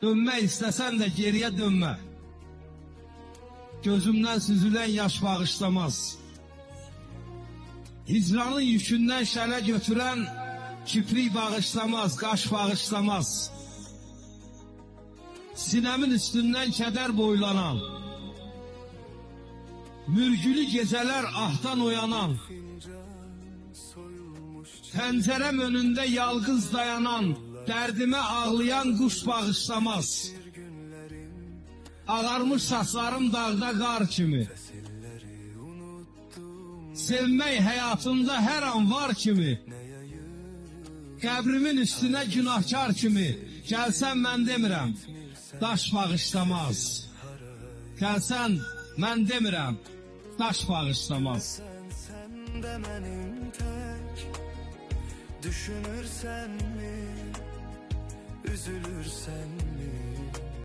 Dönmək istəsən də geriyə dönmə. Gözümdən süzülən yaş bağışlamaz. Hicranın yükündən şələ götürən kiprik bağışlamaz, qaş bağışlamaz. Sinəmin üstündən kədər boylanan, mürgülü gecələr ahdan oyanan, pəncərəm önündə yalqız dayanan, dərdimə ağlayan quş bağışlamaz. Ağarmış saçlarım dağda qar kimi, sevmək həyatımda hər an var kimi, qəbrimin üstünə günahkar kimi, gəlsən mən demirəm, daş bağışlamaz. Gəlsən mən demirəm, daş bağışlamaz. Sen de benim tek, düşünürsen mi, üzülürsen